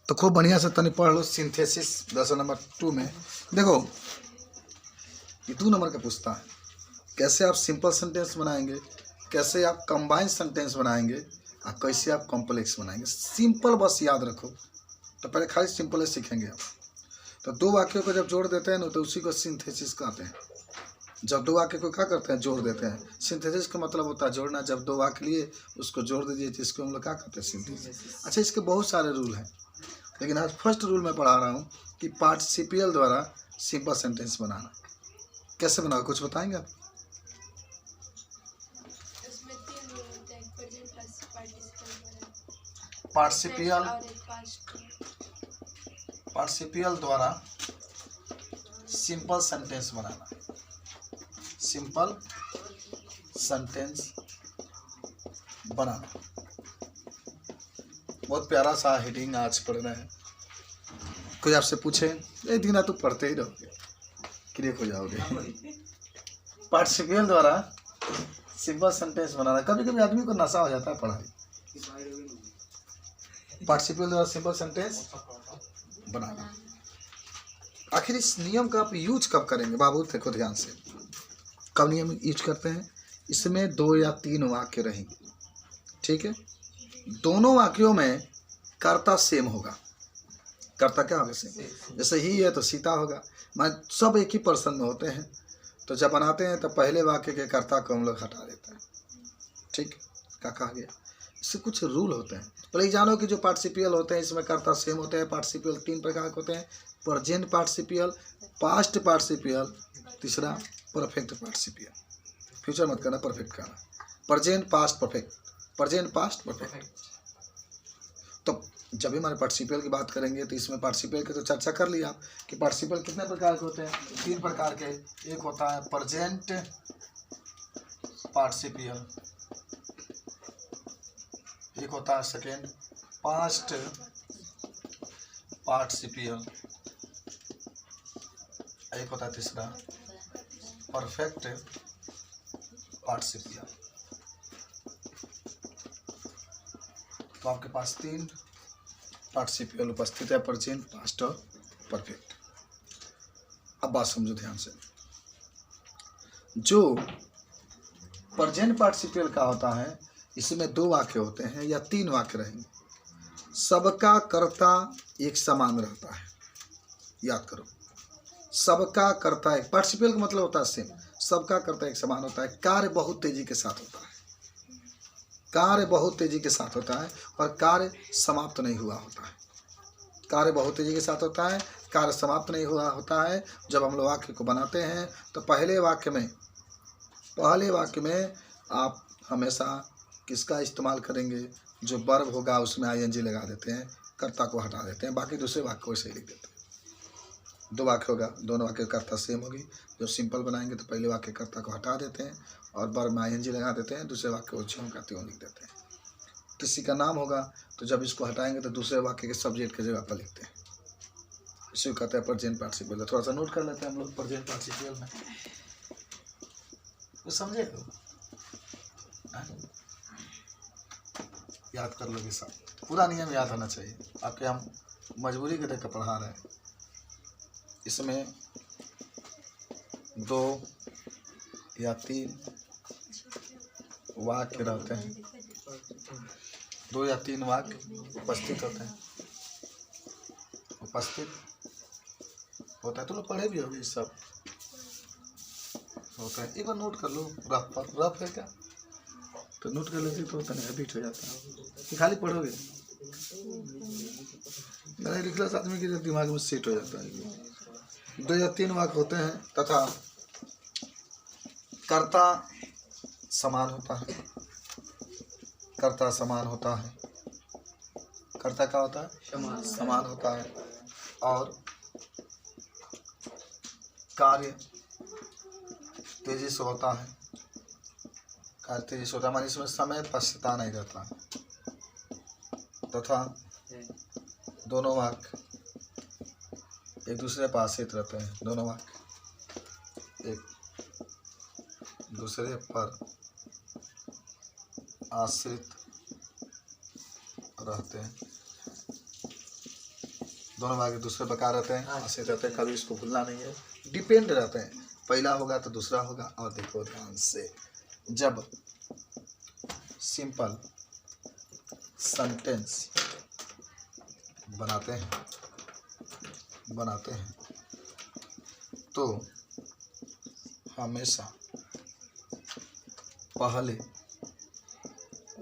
तो खूब बढ़िया से तनी पढ़ लो सिंथेसिस 10 नंबर 2 में। देखो ये 2 नंबर का पूछता है कैसे आप सिंपल सेंटेंस बनाएंगे, कैसे आप कंबाइंड सेंटेंस बनाएंगे और कैसे आप कॉम्प्लेक्स बनाएंगे। सिंपल बस याद रखो। तो पहले खाली सिंपल ही सीखेंगे आप। तो 2 वाक्यों को जब जोड़ देते हैं ना तो उसी को सिंथेसिस कहते हैं। जब 2 वाक्य को क्या करते हैं, जोड़ देते हैं। सिंथेसिस का मतलब होता है जोड़ना। जब 2 वाक्य लिए उसको जोड़ दीजिए तो इसको हम लोग क्या कहते हैं, सिंथेसिस। अच्छा, इसके बहुत सारे रूल हैं, लेकिन आज फर्स्ट रूल मैं पढ़ा रहा हूँ कि पार्टिसिपियल द्वारा सिंपल सेंटेंस बनाना। कैसे बनाओ, कुछ बताएंगे आप? पार्टिसिपियल द्वारा सिंपल सेंटेंस बनाना। सिंपल सेंटेंस बनाना बहुत प्यारा सा हेडिंग आज पढ़ रहे हैं। कोई आपसे पूछे एक दिन तो पढ़ते ही रहोगे, क्लियर हो जाओगे। पार्टिसिपियल द्वारा सिंपल सेंटेंस बनाना। कभी कभी आदमी को नशा हो जाता है पढ़ाई। पार्टिसिपियल द्वारा सिंपल सेंटेंस बनाना। आखिर इस नियम का आप यूज कब करेंगे बाबू, देखो ध्यान से। कब नियम यूज करते हैं? इसमें 2 या 3 वाक्य रहेंगे, ठीक है। दोनों वाक्यों में कर्ता सेम होगा। कर्ता क्या होगा? सेम। जैसे ही है तो सीता होगा। मैं सब एक ही पर्सन में होते हैं, तो जब बनाते हैं तो पहले वाक्य के कर्ता को हम लोग हटा देते हैं, ठीक। क्या कहा गया? इससे कुछ रूल होते हैं। पहले जानो कि जो पार्टिसिपियल होते हैं इसमें कर्ता सेम होते हैं। पार्टिसिपियल 3 प्रकार के होते हैं। प्रेजेंट पार्टिसिपियल, पास्ट पार्टिसिपियल, तीसरा परफेक्ट पार्टिसिपियल। फ्यूचर मत करना, परफेक्ट करना। Present past perfect, present past perfect. तो जब भी हमारे पार्टिसिपियल की बात करेंगे तो इसमें पार्टिसिपियल की तो चर्चा कर लिया आप कि पार्टिसिपियल कितने प्रकार के होते हैं। 3 प्रकार के। एक होता है प्रेजेंट पार्टिसिपियल, एक होता है सेकेंड पास्ट पार्टिसिपियल, एक होता है तीसरा परफेक्ट पार्टिसिपियल। तो आपके पास 3 पार्टिसिपियल उपस्थित है, प्रेजेंट, पास्ट और परफेक्ट। अब बात समझो ध्यान से। जो प्रेजेंट पार्टिसिपियल का होता है इसमें 2 वाक्य होते हैं या 3 वाक्य रहेंगे। सबका कर्ता एक समान रहता है, याद करो। सबका कर्ता एक, पार्टिसिपियल का मतलब होता है सेम। सबका कर्ता एक समान होता है। कार्य बहुत तेजी के साथ होता है। कार्य बहुत तेजी के साथ होता है और कार्य समाप्त नहीं हुआ होता है। कार्य बहुत तेजी के साथ होता है, कार्य समाप्त नहीं हुआ होता है। जब हम लोग वाक्य को बनाते हैं तो पहले वाक्य में आप हमेशा किसका इस्तेमाल करेंगे? जो वर्ब होगा उसमें आईएनजी लगा देते हैं, कर्ता को हटा देते हैं। बाकी दूसरे वाक्य को ऐसे ही लिख देते हैं। 2 वाक्य होगा, दोनों वाक्य कर्ता सेम होगी। जब सिंपल बनाएंगे तो पहले वाक्य कर्ता को हटा देते हैं और वर्ब में आईएनजी लगा देते हैं। दूसरे वाक्य को ज्यों का त्यों लिख देते हैं। किसी का नाम होगा तो जब इसको हटाएंगे तो दूसरे वाक्य के सब्जेक्ट की जगह पर लिखते हैं। इसे कहते हैं प्रेजेंट पार्टिसिपियल। थोड़ा सा नोट कर लेते हैं हम लोग प्रेजेंट पार्टिसिपियल में, तो समझे तो याद कर लोगे। सब पूरा नियम याद होना चाहिए आपके। हम मजबूरी के देख कर पढ़ा रहे हैं। इसमें 2 या 3 वाक्य रहते हैं। 2 या 3 वाक्य उपस्थित होते हैं। उपस्थित होता है तो लोग पढ़े भी होंगे। सब होता है। एक बार नोट कर लो। रफ है क्या तो नोट कर लेते तो तनिक हैबिट हो जाता है कि खाली पढ़ोगे। मैंने लिखला आदमी के दिमाग में सेट हो जाता है। 2 या 3 वाक्य होते हैं तथा कर्ता समान होता है। कर्ता समान होता है। कर्ता क्या होता है? समान होता है। और कार्य तेजी से होता है। कार्य तेजी से होता है, इसमें समय पश्चाता नहीं रहता है। तथा दोनों वाक्य एक दूसरे पर आश्रित रहते हैं। दोनों वाक्य एक दूसरे पर आश्रित रहते हैं। दोनों वाक्य दूसरे प्रकार रहते हैं, ऐसे रहते हैं, कभी इसको भूलना नहीं है, डिपेंड रहते हैं, पहला होगा तो दूसरा होगा। और देखो ध्यान से, जब सिंपल सेंटेंस बनाते हैं तो हमेशा पहले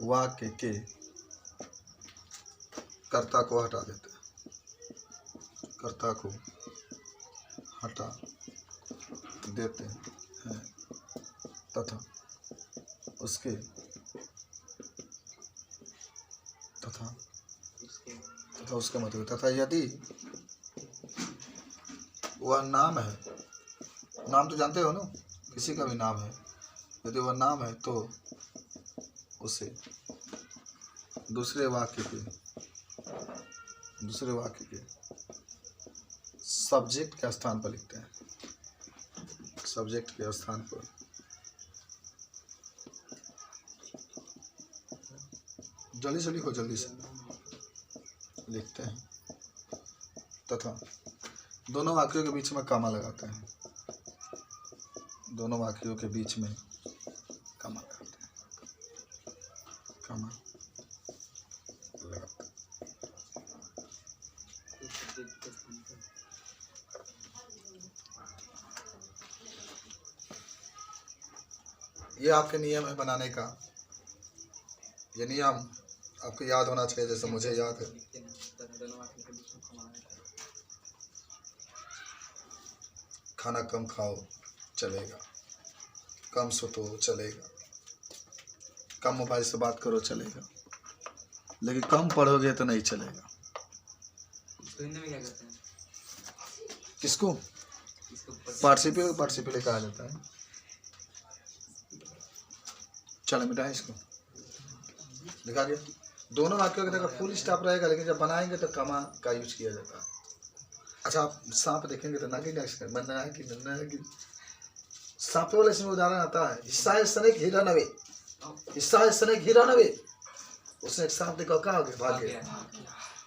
वाक्य के कर्ता को हटा देते हैं, कर्ता को हटा देते हैं तथा उसके मतलब तथा यदि वह नाम है, नाम तो जानते हो ना, किसी का भी नाम है, यदि वह नाम है तो उसे दूसरे वाक्य के सब्जेक्ट के स्थान पर लिखते हैं, सब्जेक्ट के स्थान पर जल्दी से लिखो, जल्दी से लिखते हैं तथा दोनों वाक्यों के बीच में कॉमा लगाते हैं, दोनों वाक्यों के बीच में कॉमा लगाते हैं, कॉमा लगाते हैं। ये आपके नियम है बनाने का, ये नियम आपको याद होना चाहिए, जैसे मुझे याद है। खाना कम खाओ चलेगा, कम सुतो चलेगा, कम मोबाइल से बात करो चलेगा, लेकिन कम पढ़ोगे तो नहीं चलेगा। हिंदी में क्या कहते हैं? किसको? पार्टिसिपल कहा जाता है। चलो मिटाएं इसको, लिखा गया। दोनों वाक्यों की तरह फुल स्टॉप रहेगा, लेकिन जब बनाएंगे तो कमा का यूज किया जाता है। अच्छा, आप सांप देखेंगे तो नागिन सांप वाले इसमें उदाहरण आता है, हिस्सा स्नेक हिरनवे, हिस्सा स्नेक हिरनवे। उसने एक सांप देखा, क्या हो गया? भाग गया।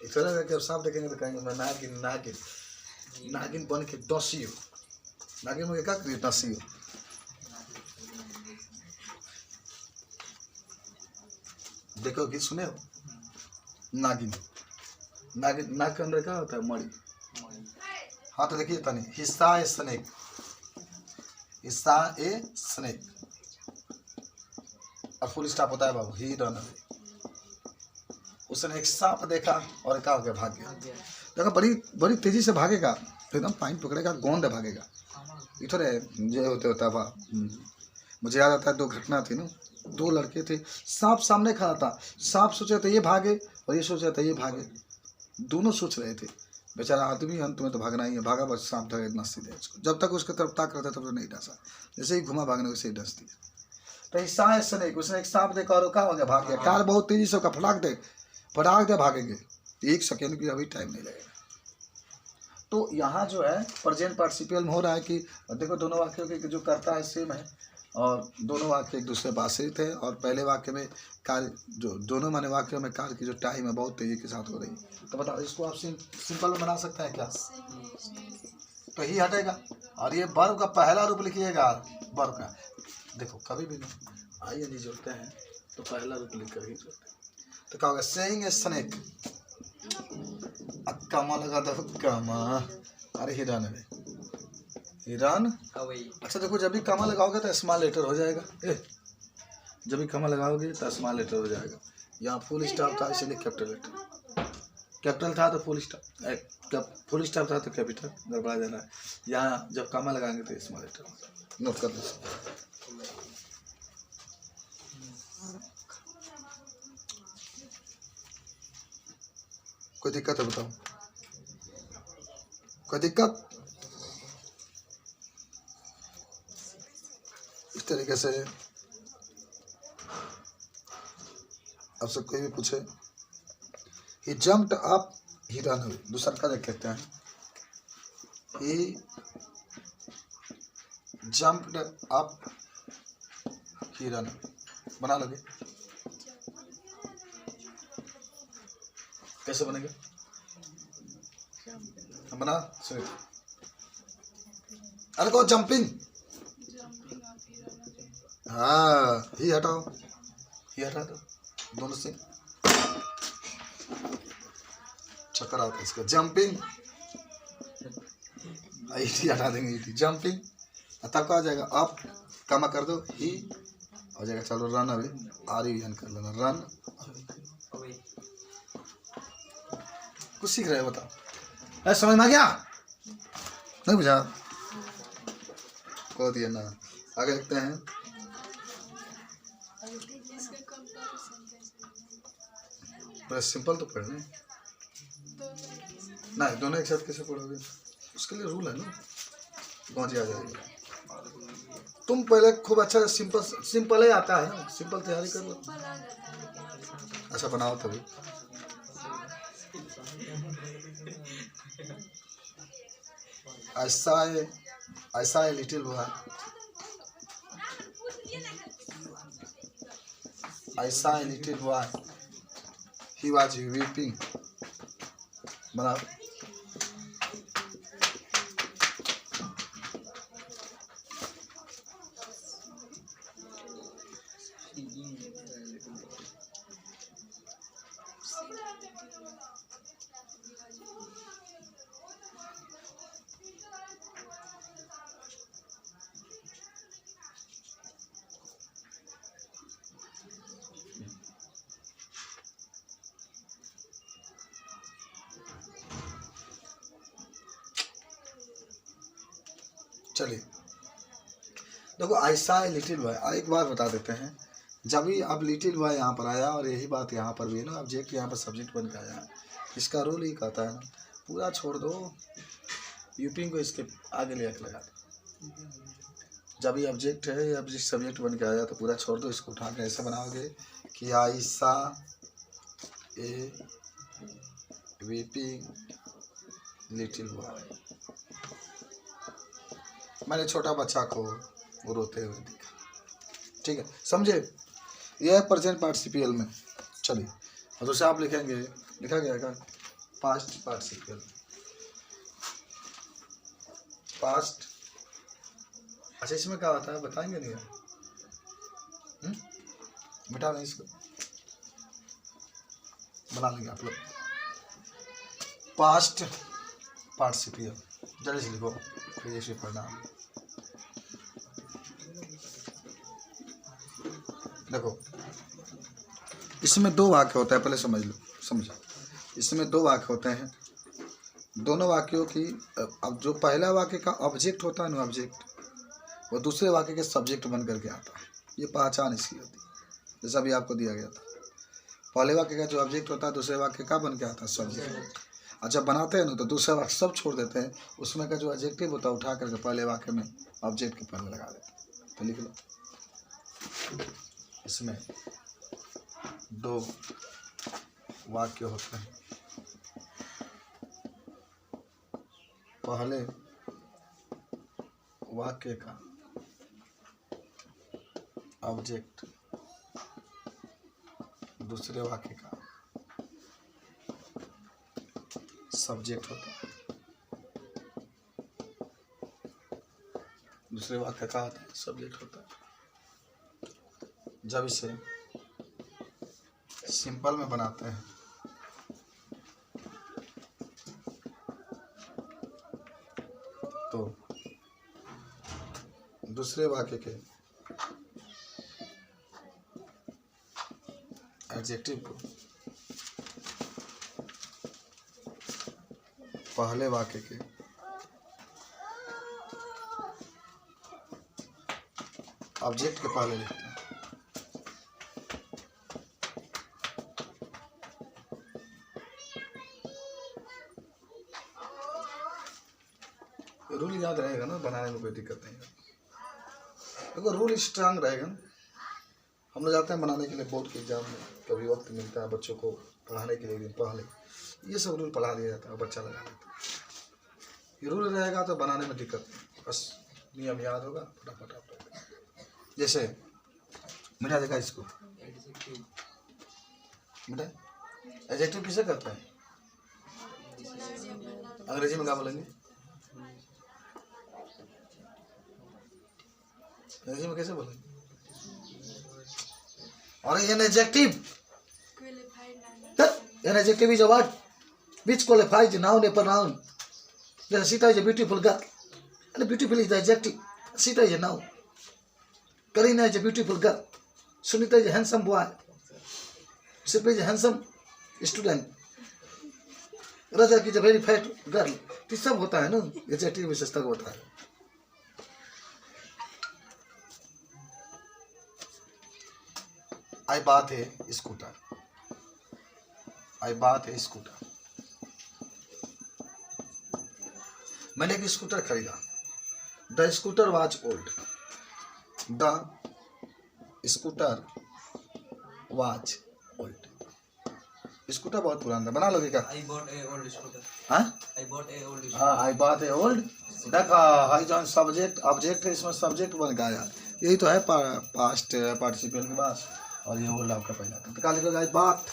इस तरह का सांप देखेंगे तो कहेंगे मैं नागिन नागिन नागिन बन के डसी हो, नागिन मुझे क्या करिए डसी हो। देखो कि सुने हो, नागिन नागिन नाग के अंदर क्या होता है? मणि। हाँ तो देखिए तनी, हिस्सा ए स्नेक, हिस्सा ए स्नेक और फुल स्टॉप होता है बाबू, ही रनवे। उसने एक सांप देखा और क्या हो गया? भाग गया। देखो बड़ी बड़ी तेजी से भागेगा तो एकदम पाइन पकड़ेगा, गोंद भागेगा। इधर जो होता है, मुझे याद आता है 2 घटना थी ना, 2 लड़के थे, सांप सामने खड़ा था, सांप सोचा था ये भागे और ये सोचा था ये भागे, दोनों सोच रहे थे। बेचारा आदमी अंत में तो भागना ही है, भागा बस सांप धरे इतना सीधे उसको, जब तक उसके तरफ ताक रहता तब तो नहीं डसा, जैसे ही घुमा भागने वैसे ही डस दिया। तो हिस्सा ऐसा नहीं, उसने एक सांप देखा और क्या हो गया? भाग गया। कार बहुत तेजी से फटाक दे भागेंगे, 1 सेकेंड की अभी टाइम नहीं लगेगा। तो यहाँ जो है प्रेजेंट पार्टिसिपल में हो रहा है कि देखो दोनों वाक्यों के जो करता है सेम है और दोनों वाक्य एक दूसरे पर आश्रित है, और पहले वाक्य में कार्य जो दोनों माने वाक्यों में कार्य की जो टाइम है बहुत तेजी के साथ हो रही है। तो बताओ इसको आप सिंपल में बना सकते हैं क्या? तो ही हटेगा और ये वर्ब का पहला रूप लिखिएगा, वर्ब का। देखो कभी भी आई एन जी जोड़ते हैं तो पहला रूप लिख कर ही जोड़ते हैं। तो क्या होगा? सेइंग ए स्नेक, कमा लगा दो, कमा, अरे हिरन में हिरन। अच्छा देखो, जब भी कमा लगाओगे तो स्मॉल लेटर हो जाएगा, जब भी कमा लगाओगे तो स्मॉल लेटर हो जाएगा। यहाँ फुल स्टॉप था इसलिए कैपिटल लेटर, कैपिटल था तो फुल स्टॉप, फुल स्टॉप था तो कैपिटल, गड़बड़ा जाना है। यहाँ जब कमा लगाएंगे तो स्मॉल लेटर, नोट कर लो। कोई दिक्कत है बताओ? कोई दिक्कत? इस तरीके से आपसे कोई भी पूछे, ही जम्प्ड अप ही रन अवे, दूसरा का देख लेते हैं, ही जम्प्ड अप ही रन अवे, बना लोगे? कैसे बनेगा? बना सुनिए। अरे को जंपिंग, हाँ ही हटाओ, ही हटा दो दोनों से, चक्कर आता है इसका। जंपिंग ईटी हटा देंगे, ईटी जंपिंग, तब का आ जाएगा अप, कमा कर दो ही हो जाएगा। चलो रन, अभी आरियन कर लेना रन। कुछ सीख रहे हो बताओ, अरे समझ में आ गया नहीं बुझा को दिया ना। आगे लिखते हैं बस सिंपल तो पढ़ने नहीं, दोनों एक साथ कैसे पढ़ोगे, उसके लिए रूल है ना, पहुंच आ जाएगा। तुम पहले खूब अच्छा सिंपल सिंपल ही आता है ना, सिंपल तैयारी कर लो। अच्छा बनाओ तभी। ऐसा है लिटिल बॉय, ऐसा है little boy, he was weeping. बनाओ। चलिए देखो, ऐसा है लिटिल बॉय। एक बार बता देते हैं, जब भी अब लिटिल बॉय यहाँ पर आया और यही बात यहाँ पर भी है ना, ऑब्जेक्ट यहाँ पर सब्जेक्ट बन के आया, इसका रोल ही कहता है ना, पूरा छोड़ दो, यूपिंग को इसके आगे ले आके लगा दो। जब ये ऑब्जेक्ट है, ये ऑब्जेक्ट सब्जेक्ट बन के आया तो पूरा छोड़ दो, इसको उठा के ऐसे बनाओगे कि ऐसा ए वीपिंग लिटिल बॉय। मैंने छोटा बच्चा को वो रोते हुए देखा, ठीक है, समझे। यह है प्रेजेंट पार्टिसिपियल में। चलिए और दूसरा आप लिखेंगे, लिखा गया है पास्ट पार्टिसिपियल, पास्ट। अच्छा इसमें क्या होता है बताएंगे नहीं यार, मिटा नहीं इसको, बना लेंगे आप लोग। पास्ट पार्टिसिपियल जल्दी से लिखो, फिर इसे पढ़ना। देखो इसमें दो वाक्य होता है, पहले समझ लो, समझो। इसमें दो वाक्य होते हैं, दोनों वाक्यों की अब जो पहला वाक्य का ऑब्जेक्ट होता है ना, ऑब्जेक्ट वो दूसरे वाक्य के सब्जेक्ट बन करके आता है। ये पहचान इसकी होती है, जैसा भी आपको दिया गया था। पहले वाक्य का जो ऑब्जेक्ट होता है दूसरे वाक्य का बन के आता है सब्जेक्ट। और जब बनाते हैं ना तो दूसरा वाक्य सब छोड़ देते हैं, उसमें का जो एडजेक्टिव होता है उठा करके पहले वाक्य में ऑब्जेक्ट के पहले लगा देते हैं। तो लिख लो, इसमें दो वाक्य होते हैं, पहले वाक्य का ऑब्जेक्ट दूसरे वाक्य का सब्जेक्ट होता है। दूसरे वाक्य का होता है सब्जेक्ट होता है। जब इसे सिंपल में बनाते हैं तो दूसरे वाक्य के एडजेक्टिव को पहले वाक्य के ऑब्जेक्ट के पहले लिखते हैं। रूल याद रहेगा ना, बनाने में कोई दिक्कत नहीं है। देखो रूल स्ट्रांग रहेगा ना। हम लोग जाते हैं बनाने के लिए बोर्ड के एग्जाम में, कभी वक्त मिलता है बच्चों को पढ़ाने के लिए, दिन पहले ये सब रूल पढ़ा दिया जाता है, बच्चा लगा लेता है। ये रूल रहेगा तो बनाने में दिक्कत नहीं, बस नियम याद होगा फटाफट आप लोग। जैसे मिटा देखा इसको, मिटा एडजेक्टिव किसे करता है, अंग्रेजी में क्या बोलेंगे? अंग्रेजी में कैसे बोलेंगे? और an adjective, an adjective is a word which qualifies noun or pronoun. Then Sita is a beautiful girl. And beautiful is the adjective. Sita is a noun. Karina is a beautiful girl. Sunita is a handsome boy. Sipa is a handsome student. Raja is a very fat girl. ये सब होता है ना, adjective विशेषता होता है. आई बात है स्कूटर. आई बात है स्कूटर. मैंने एक स्कूटर खरीदा. The scooter was old. The scooter was old. Scooter बहुत पुराना है. बना लोगे क्या? I bought a old scooter. हाँ I bought a old scooter. हाँ, आई बात है ओल्ड. देखा, हाई जॉन सब्जेक्ट ऑब्जेक्ट है, इसमें सब्जेक्ट बन गया यार. यही तो है पास्ट पार्टिसिपल के पास. और ये ओल्ड आपका पहला था. तो क्या लिखोगे? आई बात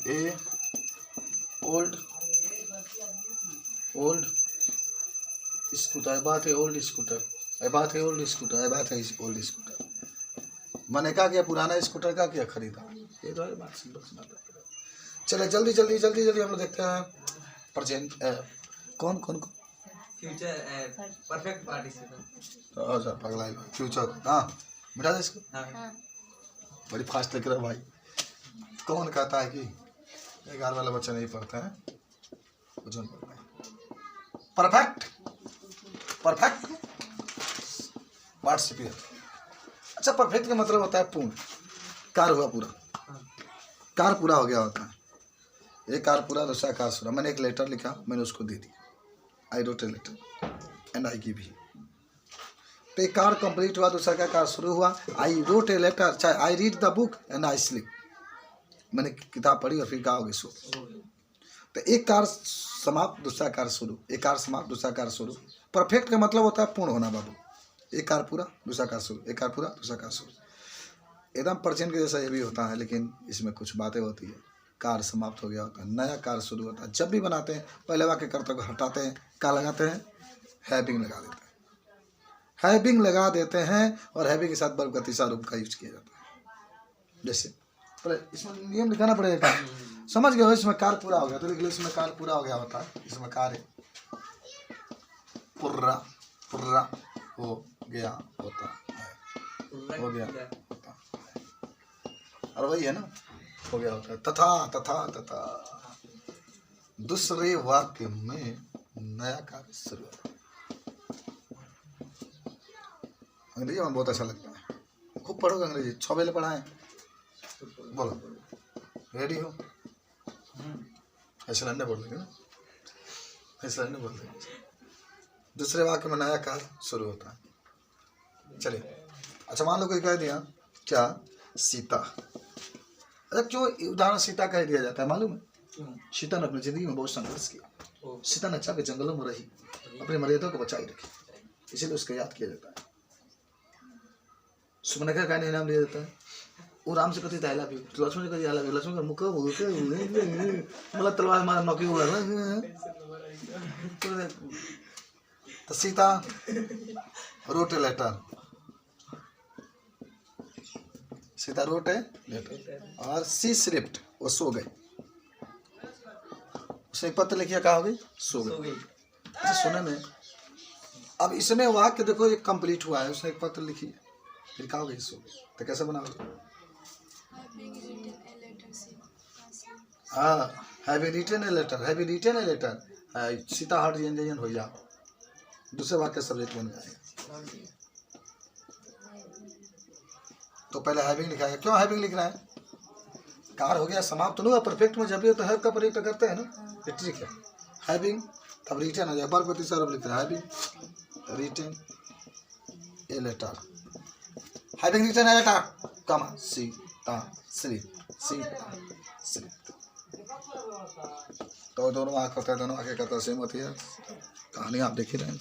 ए ओल्ड स्कूटर. आई बात है ओल्ड स्कूटर. आई बात है ओल्ड स्कूटर. आई बात है ओल्ड स्कूटर. मैंने क्या किया? पुराना स्कूटर का किया खरीदा. ये तो है बात. सिंपल. चले जल्दी हम लोग देखते हैं प्रेजेंट. कौन Future perfect participle. अच्छा पगला है फ्यूचर. हाँ बिठा दे इसको. हाँ. बड़ी फास्ट लिख रहा है भाई. कौन कहता है कि 11 वाला बच्चा नहीं पढ़ता है? वजन पढ़ता है. Perfect participle. अच्छा, परफेक्ट का मतलब होता है पूर्ण. कार हुआ पूरा. कार पूरा हो गया होता है. एक कार पूरा, दूसरा कार पूरा. मैंने एक लेटर लिखा, मैंने उसको दे दिया. I wrote a letter and I give him. तो एक कार कंप्लीट हुआ, दूसरा का कार शुरू हुआ. आई रोट ए लेटर, चाहे I read the book and I sleep. मैंने किताब पढ़ी और फिर क्या हो गई? सो. तो एक कार समाप्त, दूसरा कार शुरू. एक कार समाप्त, दूसरा कार शुरू. परफेक्ट का मतलब होता है पूर्ण होना बाबू. एक कार पूरा, दूसरा कार शुरू. एक कार पूरा, दूसरा कार शुरू. एकदम प्रेजेंट के जैसा ये भी होता है, लेकिन इसमें कुछ बातें होती है. कार समाप्त हो गया होता है, नया कार शुरू होता है. जब भी बनाते हैं पहले वाक्य कर्ता को हटाते हैं. क्या लगाते हैं? हैविंग लगा देते हैं. हैविंग लगा देते हैं और हैविंग के साथ वर्ब गतिशा रूप का यूज किया जाता है. जैसे पर इसमें नियम लिखाना पड़ेगा. समझ गए हो? इसमें कार पूरा हो गया तो लिख लो इसमें कार पूरा हो गया होता है. इसमें कार है पूरा हो गया होता है. हो गया होता है. और वही है ना, हो गया होता है. तथा दूसरे वाक्य में नया कार्य शुरू होता है. अंग्रेजी में बहुत अच्छा लगता है. खूब पढ़ोगे अंग्रेजी. 6 पहले पढ़ाएं. बोलो रेडी हो? ऐसे लड़ने बोल देंगे ना, ऐसे लड़ने बोल देंगे. दूसरे वाक्य में नया कार्य शुरू होता है. चलिए, अच्छा मान लो कोई कह दिया क्या? सीता. अच्छा क्यों उदाहरण सीता कह दिया जाता है मालूम है? सीता ने अपनी जिंदगी में बहुत संघर्ष किया. सीता ने अच्छा के जंगलों में रही, अपनी मर्यादा को बचाई रखी, इसीलिए उसका याद किया जाता है. सुमनखा का नाम लिया जाता है. वो राम से कहती है आई लव यू, लक्ष्मण कहती है आई लव यू. लक्ष्मण का मुख मतलब तलवार मारा नौकी हुआ. तो Sita wrote a letter. Sita wrote a letter और सी स्लिप्ड, वो सो गई. उसने पत्र लिखिया, कहा हो गई? सो गई. अच्छा सुने में अब इसमें वाक्य देखो ये कंप्लीट हुआ है. उसने एक पत्र लिखी है, फिर कहा हो गई? सो गई. तो कैसे बनाओगे? हाँ, having written a letter. Having written a letter. Sita हट इंजन हो जाओ. दूसरे वाक्य सब्जेक्ट बन जाएगा. तो पहले हैविंग लिखा है. क्यों हैविंग लिख रहा है? कार हो गया समाप्त तो नहीं हुआ. परफेक्ट में जब भी हो तो हैव का प्रयोग करते हैं ना. ये ठीक है. हैविंग तब रिटन हो जाए. वर्ब गतिशा रूप लिखते हैं. Having written a letter. Having written a letter comma Sita Sita. तो दोनों वाक्य होता है, दोनों वाक्य करता सेम होती है. कहानी आप देख ही रहे हैं.